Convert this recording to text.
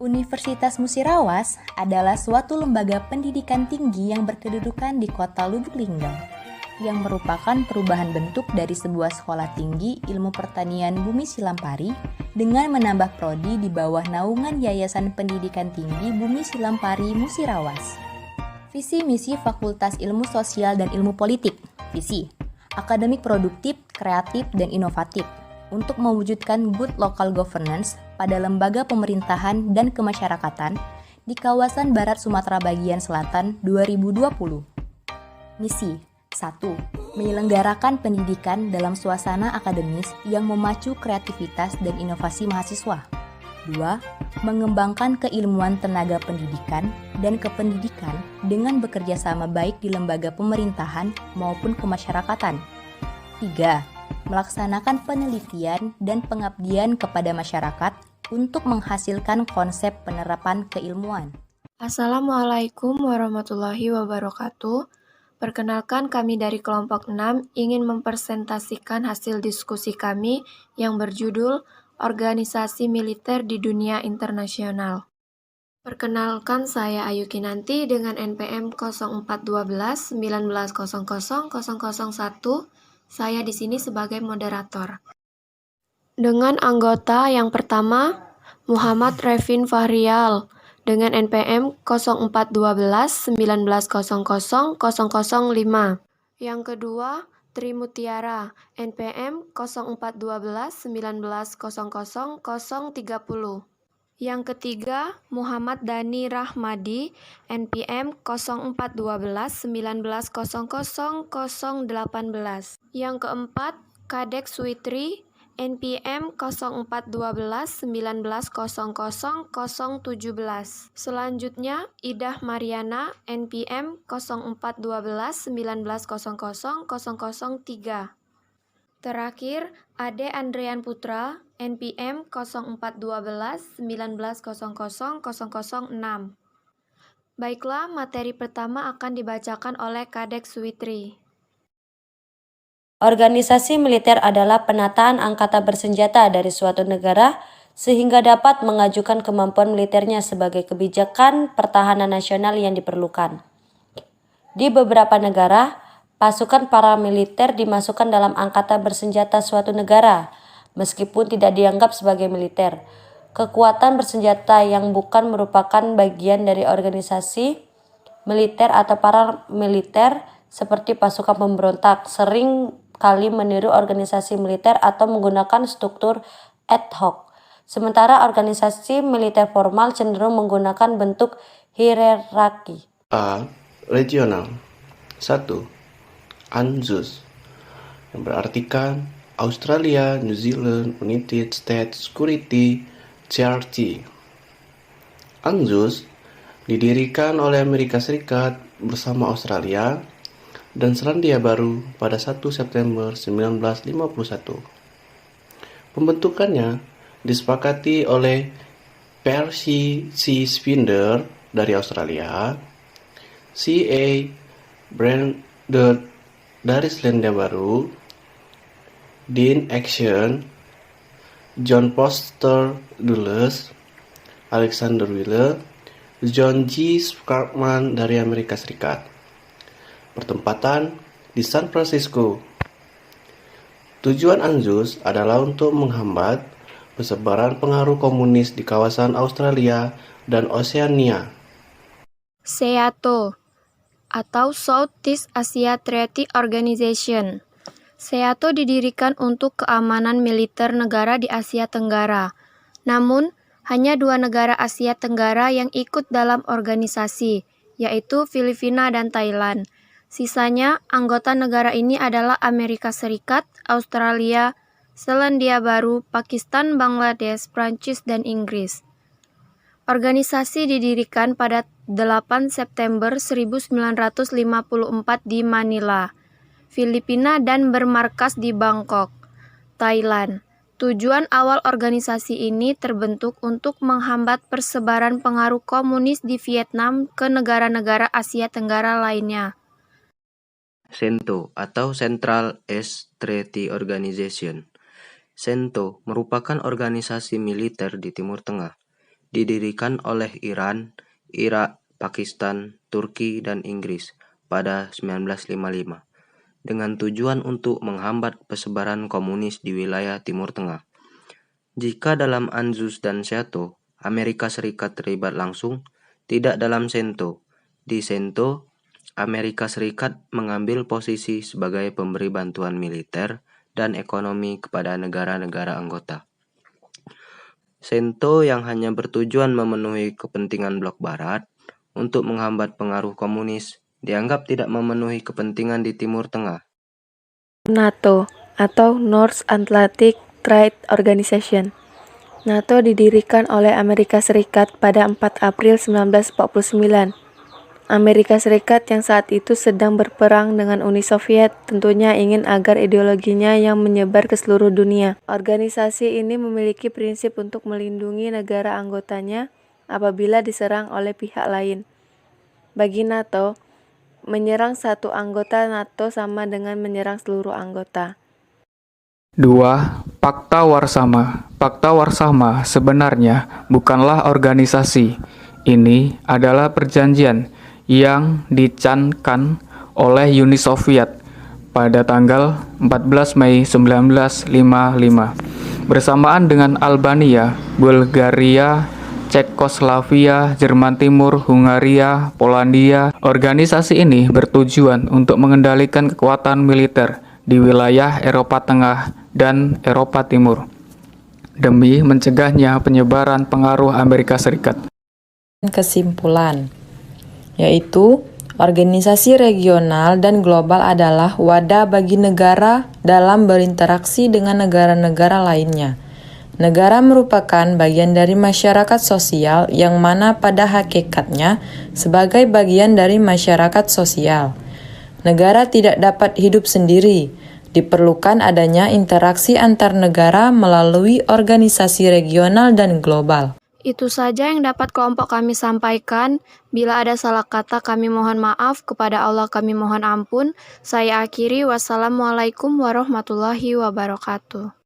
Universitas Musirawas adalah suatu lembaga pendidikan tinggi yang berkedudukan di kota Lubuk Linggau, yang merupakan perubahan bentuk dari sebuah sekolah tinggi ilmu pertanian Bumi Silampari dengan menambah prodi di bawah naungan Yayasan Pendidikan Tinggi Bumi Silampari Musirawas. Visi misi Fakultas Ilmu Sosial dan Ilmu Politik, visi, akademik produktif, kreatif, dan inovatif, untuk mewujudkan good local governance pada lembaga pemerintahan dan kemasyarakatan di kawasan Barat Sumatera bagian Selatan 2020. Misi 1. Menyelenggarakan pendidikan dalam suasana akademis yang memacu kreativitas dan inovasi mahasiswa. 2. Mengembangkan keilmuan tenaga pendidikan dan kependidikan dengan bekerja sama baik di lembaga pemerintahan maupun kemasyarakatan. 3. Melaksanakan penelitian dan pengabdian kepada masyarakat untuk menghasilkan konsep penerapan keilmuan. Assalamualaikum warahmatullahi wabarakatuh. Perkenalkan, kami dari kelompok 6 ingin mempresentasikan hasil diskusi kami yang berjudul Organisasi Militer di Dunia Internasional. Perkenalkan, saya Ayu Kinanti dengan NPM 0412 1900 001. Saya di sini sebagai moderator. Dengan anggota yang pertama, Muhammad Revin Fahrial dengan NPM 0412 1900 005. Yang kedua, Tri Mutiara, NPM 0412 1900 030. Yang ketiga, Muhammad Dani Rahmadi, NPM 0412 1900 018. Yang keempat, Kadek Suitri, NPM 0412 1900 017. Selanjutnya, Idah Mariana, NPM 0412 1900 003. Terakhir, Ade Andrean Putra, NPM 0412 1900 006. Baiklah, materi pertama akan dibacakan oleh Kadek Suitri. Organisasi militer adalah penataan angkatan bersenjata dari suatu negara sehingga dapat mengajukan kemampuan militernya sebagai kebijakan pertahanan nasional yang diperlukan. Di beberapa negara, pasukan paramiliter dimasukkan dalam angkatan bersenjata suatu negara, meskipun tidak dianggap sebagai militer. Kekuatan bersenjata yang bukan merupakan bagian dari organisasi militer atau paramiliter seperti pasukan pemberontak sering kali meniru organisasi militer atau menggunakan struktur ad hoc. Sementara organisasi militer formal cenderung menggunakan bentuk hierarki. A. Regional. 1. ANZUS, yang berartikan Australia, New Zealand, United States Security Charter. ANZUS didirikan oleh Amerika Serikat bersama Australia dan Selandia Baru pada 1 September 1951. Pembentukannya disepakati oleh Percy C. Spinder dari Australia, C.A. Brandon dari Selandia Baru, Dean Action, John Foster Dulles, Alexander Wheeler, John G. Sparkman dari Amerika Serikat. Bertempatan di San Francisco. Tujuan ANZUS adalah untuk menghambat persebaran pengaruh komunis di kawasan Australia dan Oseania. SEATO atau Southeast Asia Treaty Organization. SEATO didirikan untuk keamanan militer negara di Asia Tenggara. Namun, hanya 2 negara Asia Tenggara yang ikut dalam organisasi, yaitu Filipina dan Thailand. Sisanya, anggota negara ini adalah Amerika Serikat, Australia, Selandia Baru, Pakistan, Bangladesh, Prancis, dan Inggris. Organisasi didirikan pada 8 September 1954 di Manila, Filipina dan bermarkas di Bangkok, Thailand. Tujuan awal organisasi ini terbentuk untuk menghambat persebaran pengaruh komunis di Vietnam ke negara-negara Asia Tenggara lainnya. CENTO atau Central East Treaty Organization. CENTO merupakan organisasi militer di Timur Tengah. didirikan oleh Iran, Irak, Pakistan, Turki, dan Inggris pada 1955 dengan tujuan untuk menghambat persebaran komunis di wilayah Timur Tengah. Jika dalam ANZUS dan SEATO, Amerika Serikat terlibat langsung, tidak dalam CENTO. Di CENTO, Amerika Serikat mengambil posisi sebagai pemberi bantuan militer dan ekonomi kepada negara-negara anggota. CENTO yang hanya bertujuan memenuhi kepentingan blok barat untuk menghambat pengaruh komunis dianggap tidak memenuhi kepentingan di Timur Tengah. NATO atau North Atlantic Treaty Organization. NATO didirikan oleh Amerika Serikat pada 4 April 1949. Amerika Serikat yang saat itu sedang berperang dengan Uni Soviet tentunya ingin agar ideologinya yang menyebar ke seluruh dunia. Organisasi ini memiliki prinsip untuk melindungi negara anggotanya apabila diserang oleh pihak lain. Bagi NATO, menyerang satu anggota NATO sama dengan menyerang seluruh anggota. 2. Pakta Warsama. Pakta Warsama sebenarnya bukanlah organisasi. Ini adalah perjanjian yang dicankan oleh Uni Soviet pada tanggal 14 Mei 1955 bersamaan dengan Albania, Bulgaria, Cekoslovakia, Jerman Timur, Hungaria, Polandia. Organisasi ini bertujuan untuk mengendalikan kekuatan militer di wilayah Eropa Tengah dan Eropa Timur demi mencegahnya penyebaran pengaruh Amerika Serikat. Kesimpulan, yaitu organisasi regional dan global adalah wadah bagi negara dalam berinteraksi dengan negara-negara lainnya. Negara merupakan bagian dari masyarakat sosial yang mana pada hakikatnya sebagai bagian dari masyarakat sosial. Negara tidak dapat hidup sendiri. Diperlukan adanya interaksi antar negara melalui organisasi regional dan global. Itu saja yang dapat kelompok kami sampaikan. Bila ada salah kata kami mohon maaf, kepada Allah kami mohon ampun. Saya akhiri, wassalamualaikum warahmatullahi wabarakatuh.